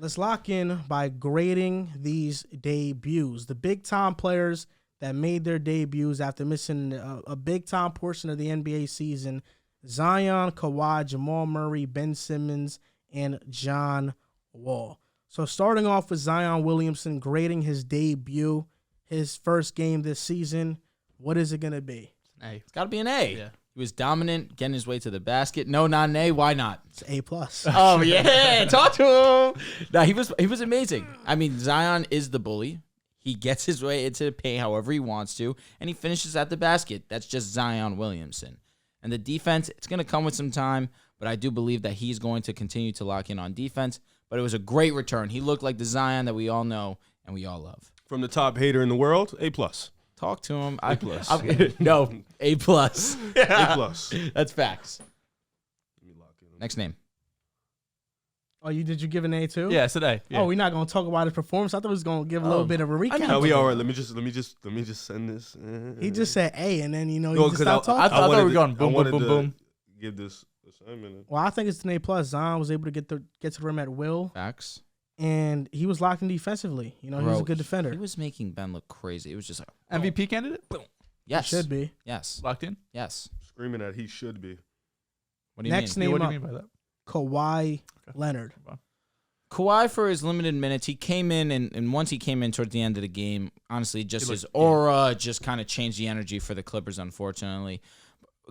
Let's lock in by grading these debuts. The big-time players that made their debuts after missing a big-time portion of the NBA season: Zion, Kawhi, Jamal Murray, Ben Simmons, and John Wall. So starting off with Zion Williamson, grading his debut, his first game this season, what is it going to be? A. It's got to be an A. Yeah. He was dominant, getting his way to the basket. No, not an A. Why not? It's A+. Oh, yeah. Talk to him. No, he was amazing. I mean, Zion is the bully. He gets his way into the paint however he wants to, and he finishes at the basket. That's just Zion Williamson. And the defense, it's going to come with some time, but I do believe that he's going to continue to lock in on defense. But it was a great return. He looked like the Zion that we all know and we all love. From the top hater in the world, A+. Talk to him. A+. No, A+. A+. That's facts. Let me lock in. Next name. Oh, did you give an A too? Yeah, it's an A. Yeah. Oh, we're not gonna talk about his performance. I thought we was gonna give a little bit of a recap. No, we all right. Let me just send this. He just said A, and then he just 'cause stopped talking. I thought we were going boom, I wanted boom, boom, to boom. Give this assignment. Well, I think it's an A+. Zion was able to get to the rim at will, Facts. and he was locked in defensively. He was a good defender. He was making Ben look crazy. It was just like MVP candidate? yes, Should be. yes, Locked in? yes. Screaming at he should be. What do you Next mean? name What do up, you mean by that? Kawhi Leonard. Kawhi, for his limited minutes, he came in, and once he came in towards the end of the game, honestly, just his aura just kind of changed the energy for the Clippers, unfortunately.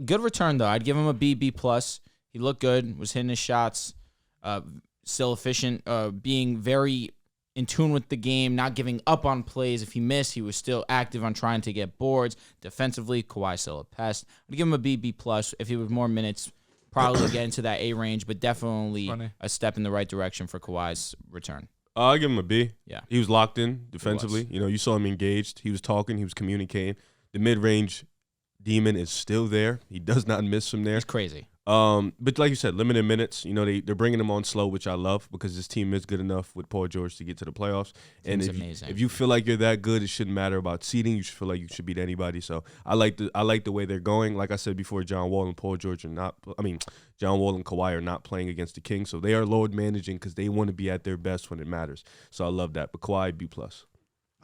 Good return, though. I'd give him a B+. He looked good, was hitting his shots, still efficient, being very in tune with the game, not giving up on plays. If he missed, he was still active on trying to get boards. Defensively, Kawhi still a pest. I'd give him a B+. If he was more minutes, probably get into that A range, but definitely a step in the right direction for Kawhi's return. I give him a B. Yeah. He was locked in defensively. You saw him engaged. He was talking. He was communicating. The mid-range demon is still there. He does not miss from there. He's crazy. But like you said, limited minutes. They're bringing him on slow, which I love because this team is good enough with Paul George to get to the playoffs. And if you feel like you're that good, it shouldn't matter about seeding. You should feel like you should beat anybody. So I like the way they're going. Like I said before, John Wall and Kawhi are not playing against the Kings, so they are load managing because they want to be at their best when it matters. So I love that. But Kawhi, B+.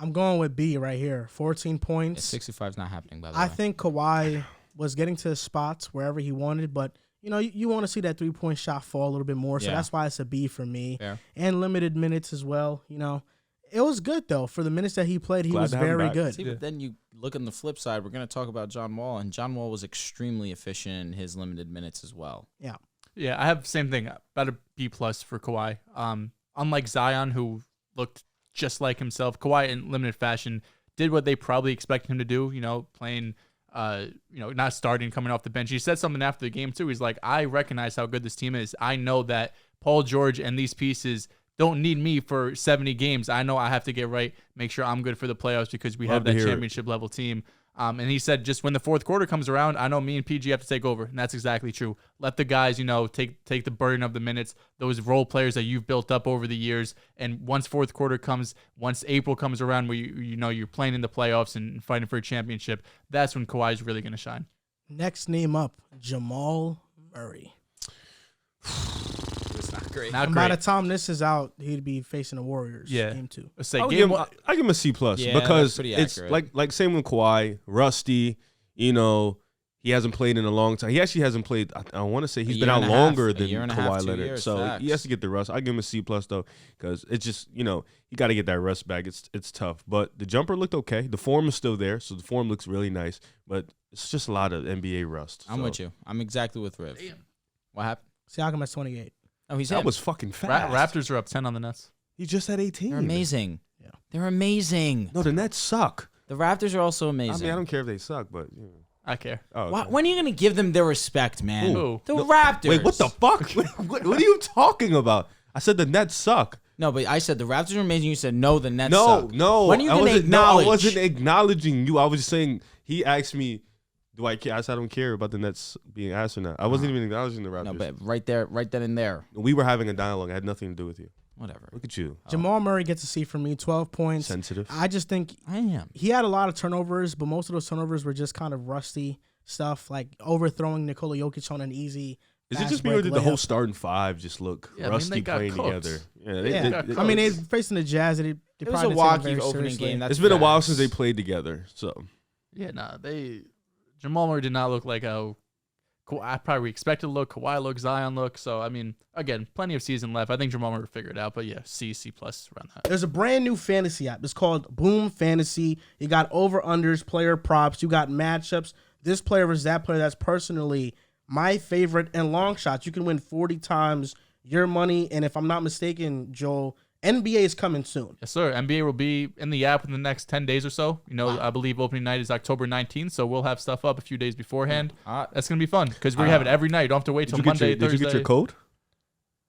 I'm going with B right here. 14 points. 65 is not happening, by the way. I think Kawhi was getting to his spots wherever he wanted, but you want to see that 3-point shot fall a little bit more, so that's why it's a B for me. Fair. And limited minutes as well. It was good though for the minutes that he played. He was very good. See, but then you look on the flip side. We're going to talk about John Wall, and John Wall was extremely efficient in his limited minutes as well. Yeah. Yeah, I have the same thing. About a B+ for Kawhi. Unlike Zion, who looked just like himself, Kawhi in limited fashion did what they probably expected him to do. Playing. Not starting, coming off the bench. He said something after the game too. He's like, I recognize how good this team is. I know that Paul George and these pieces don't need me for 70 games. I know I have to get right, make sure I'm good for the playoffs because we have that championship level team. And he said just when the fourth quarter comes around, I know me and PG have to take over. And that's exactly true. Let the guys, take the burden of the minutes, those role players that you've built up over the years. And once fourth quarter comes, once April comes around where you're playing in the playoffs and fighting for a championship, that's when Kawhi is really going to shine. Next name up, Jamal Murray. It's not great. And by the time this is out, he'd be facing the Warriors. Game 2. I give him a C+ because it's accurate. like same with Kawhi, rusty. He hasn't played in a long time. He actually hasn't played. I want to say he's been out longer than Kawhi Leonard. So he has to get the rust. I give him a C+ though because it's just he got to get that rust back. It's tough, but the jumper looked okay. The form is still there, so the form looks really nice. But it's just a lot of NBA rust. I'm with you. I'm exactly with Riv. Damn. What happened? Siakam has 28. Oh, he's that him. was fucking fast. Raptors are up 10 on the Nets. He just had 18. They're amazing. Yeah. They're amazing. No, the Nets suck. The Raptors are also amazing. I don't care if they suck, but I care. Oh, okay. When are you going to give them their respect, man? Who? The Raptors. Wait, what the fuck? what are you talking about? I said the Nets suck. No, but I said the Raptors are amazing. You said no, the Nets suck. No. When are you going to acknowledge? I wasn't acknowledging you. I was just saying he asked me, do I care? I said I don't care about the Nets being asked or not. I wasn't even acknowledging the Raptors. No, but right then and there. We were having a dialogue. It had nothing to do with you. Whatever. Look at you. Jamal Murray gets a C from me, 12 points. Sensitive. I just think he had a lot of turnovers, but most of those turnovers were just kind of rusty stuff, like overthrowing Nikola Jokic on an easy Is it just me or did the whole starting five just look rusty playing together? Yeah, I mean, they're facing the Jazz. It was a walkie opening game. It's been a while since they played together. So yeah, Jamal Murray did not look like I probably expected to look. Kawhi look, Zion look. So, I mean, again, plenty of season left. I think Jamal Murray figured it out. But, yeah, C+ around that. There's a brand new fantasy app. It's called Boom Fantasy. You got over-unders, player props. You got matchups. This player versus that player. That's personally my favorite. And long shots. You can win 40 times your money. And if I'm not mistaken, Joel, NBA is coming soon. Yes, sir. NBA will be in the app in the next 10 days or so. I believe opening night is October 19th, so we'll have stuff up a few days beforehand. That's going to be fun because we have it every night. You don't have to wait till Monday, Thursday. Did you get your code?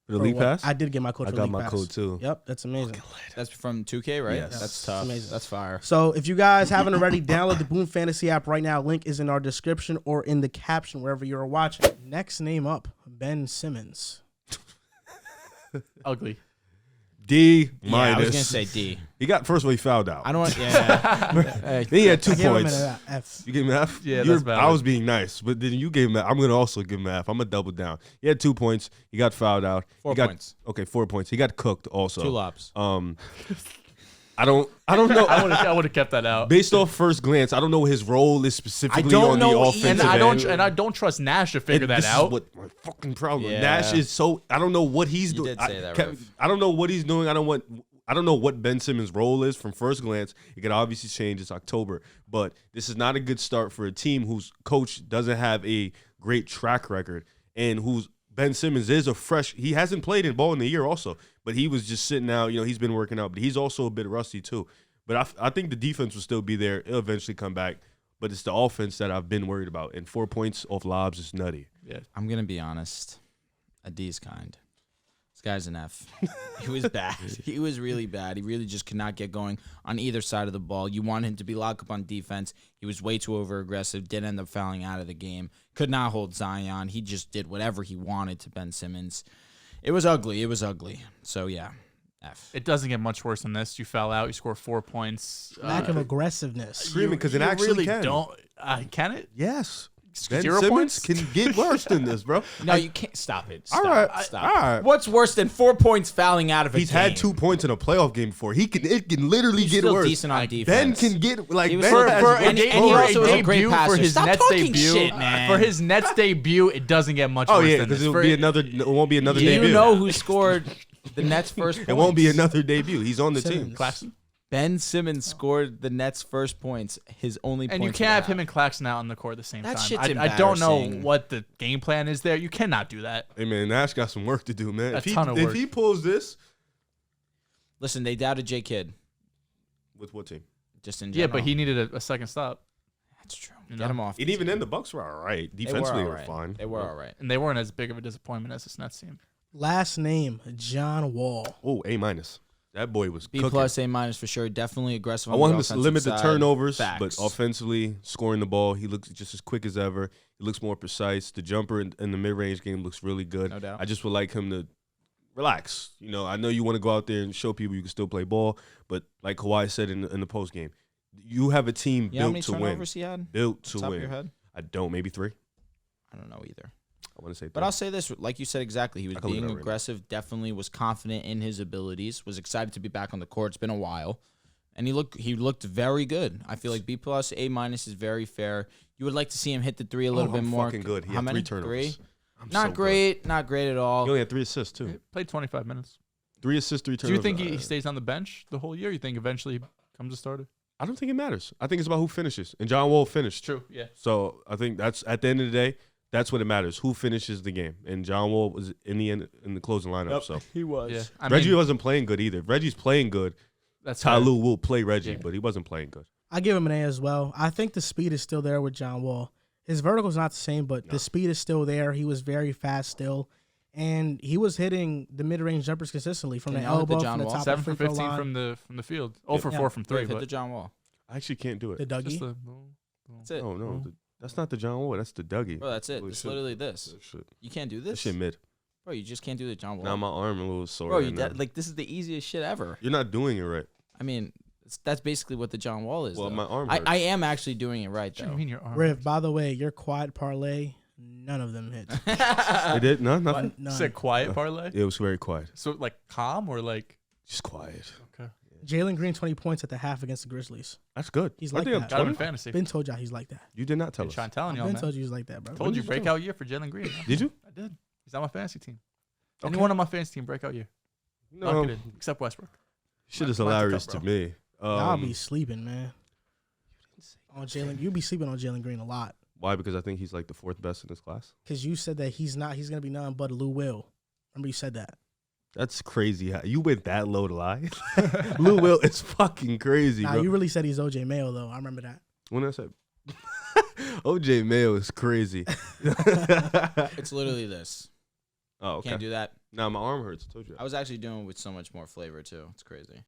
For the League Pass? I did get my code for League Pass. I got my code too. Yep, that's amazing. That's from 2K, right? Yes. That's tough. Amazing. That's fire. So if you guys haven't already, download the Boom Fantasy app right now. Link is in our description or in the caption wherever you're watching. Next name up, Ben Simmons. Ugly. D-. I was gonna say D. First of all, he fouled out. I don't want. Yeah. Then he had 2 points. F. You gave him an F? Yeah, that's valid. I was being nice, but then you gave him. I'm gonna also give him an F. I'm gonna double down. He had 2 points. He got fouled out. 4 points. Okay, 4 points. He got cooked also. 2 lobs. I don't know. I would have kept that out. Based off first glance, I don't know what his role is specifically on the offensive end. And I don't trust Nash to figure that out. This is what my fucking problem. Yeah. Nash is so. I don't know what he's doing. You did say that, I don't know what he's doing. I don't know what Ben Simmons' role is from first glance. It could obviously change. It's October, but this is not a good start for a team whose coach doesn't have a great track record and whose Ben Simmons is he hasn't played in ball in the year also, but he was just sitting out. He's been working out, but he's also a bit rusty too. But I think the defense will still be there. It'll eventually come back, but it's the offense that I've been worried about. And 4 points off lobs is nutty. Yeah, I'm going to be honest. A D is kind. This guy's an F. He was bad. He was really bad. He really just could not get going on either side of the ball. You want him to be locked up on defense. He was way too over-aggressive, did end up fouling out of the game. Could not hold Zion. He just did whatever he wanted to Ben Simmons. It was ugly. So, yeah, F. It doesn't get much worse than this. You foul out. You score 4 points. Lack of aggressiveness. Screaming because it actually really can. Can it? Yes. Ben 0 Simmons points can get worse than this, bro. No, you can't. Stop it. Stop. All right. Stop. All right. What's worse than 4 points fouling out of a game? He's had 2 points in a playoff game before. It can literally He's get still worse. decent on defense. Ben can get like Ben for and he also was a great passer. For his Stop Nets talking debut. shit, man. For his Nets debut, it doesn't get much Oh worse yeah, than because this. it won't be another Do debut. you know who scored the Nets' first points? It won't be another debut. He's on the Simmons. team. Claxton. Ben Simmons scored the Nets' first points, his only points. And you can't have him and Claxton out on the court at the same That time. shit's I don't know embarrassing. what the game plan is there. You cannot do that. Hey man, Nash got some work to do, man. A ton of work. If he pulls this, Listen, they doubted J. Kidd. with what team? Just in Yeah, general. but he needed a second stop. That's true. You Get know? him off. And even then, the Bucks were all right. Defensively, they were fine. They were all right. And they weren't as big of a disappointment as this Nets team. Last name, John Wall. Oh, A-. That boy was B+, cooking. A- for sure. Definitely aggressive. I On want the him to offensive limit the side. turnovers, Facts. but offensively, scoring the ball, he looks just as quick as ever. He looks more precise. The jumper in the mid-range game looks really good. No doubt. I just would like him to relax. I know you want to go out there and show people you can still play ball, but like Kawhi said in the post game, you have a team You know how built many to win. turnovers he had? Built to Top of win. your head? I don't. Maybe 3. I don't know either. I want to say 3. But I'll say this, like you said exactly, he was I can look it being up right aggressive, definitely was confident in his abilities, was excited to be back on the court. It's been a while. And he looked very good. I feel like B+, A- is very fair. You would like to see him hit the 3 a little bit more. Fucking good. He How had many? 3 turnovers. 3? I'm Not so great. Not great at all. He only had 3 assists too. He played 25 minutes. 3 assists, 3 Do turnovers. you think he stays on the bench the whole year? You think eventually he becomes a starter? I don't think it matters. I think it's about who finishes. And John Wall finished. True, yeah. So I think that's at the end of the day, that's what it matters. Who finishes the game? And John Wall was in the end in the closing lineup. So he was. Yeah. Reggie wasn't playing good either. If Reggie's playing good, that's Ty fair. Lue will play Reggie, Yeah. but he wasn't playing good. I give him an A as well. I think the speed is still there with John Wall. His vertical's not the same, but the speed is still there. He was very fast still. And he was hitting the mid-range jumpers consistently from the elbow, from the top 7 of the for free throw 15 line. from the field. 0 for 4 from 3. Hit But the John Wall. I actually can't do it. The just Dougie. That's it. Oh, no. That's not the John Wall. That's the Dougie. Bro, that's it. Holy It's shit. literally this. That shit, You can't do that this? shit mid. Bro, you just can't do the John Wall. Now my arm a little sore. Bro, right now. this is the easiest shit ever. You're not doing it right. I mean, that's basically what the John Wall is. Well, though. my arm I hurts. am actually doing it right, what do though. you mean your arm? Riv, by the way, your quad parlay None of them hit. They did? No, nothing? None. Said quiet parlay? It was very quiet. So, like, calm or, like? Just quiet. Okay. Jaylen Green, 20 points at the half against the Grizzlies. That's good. He's like that. Got him in fantasy. Ben told y'all he's like that. You did not tell us. I'm telling y'all, Ben man. told you he's like that, bro. Told you, breakout year for Jalen Green. Man. Did you? I did. He's on my fantasy team. Okay. Anyone on my fantasy team, breakout year. No. Except Westbrook. Shit is hilarious to me. Y'all be sleeping, man. On Jalen, you be sleeping on Jalen Green a lot. Why? Because I think he's like the 4th best in his class. Because you said that he's gonna be nothing but a Lou Will. Remember you said that. That's crazy. You went that low to lie. Lou Will, it's fucking crazy, Nah, bro. you really said he's OJ Mayo though. I remember that. When I said OJ Mayo is crazy. It's literally this. Oh, okay. Can't do that. Nah, my arm hurts. I told you. I was actually doing it with so much more flavor too. It's crazy.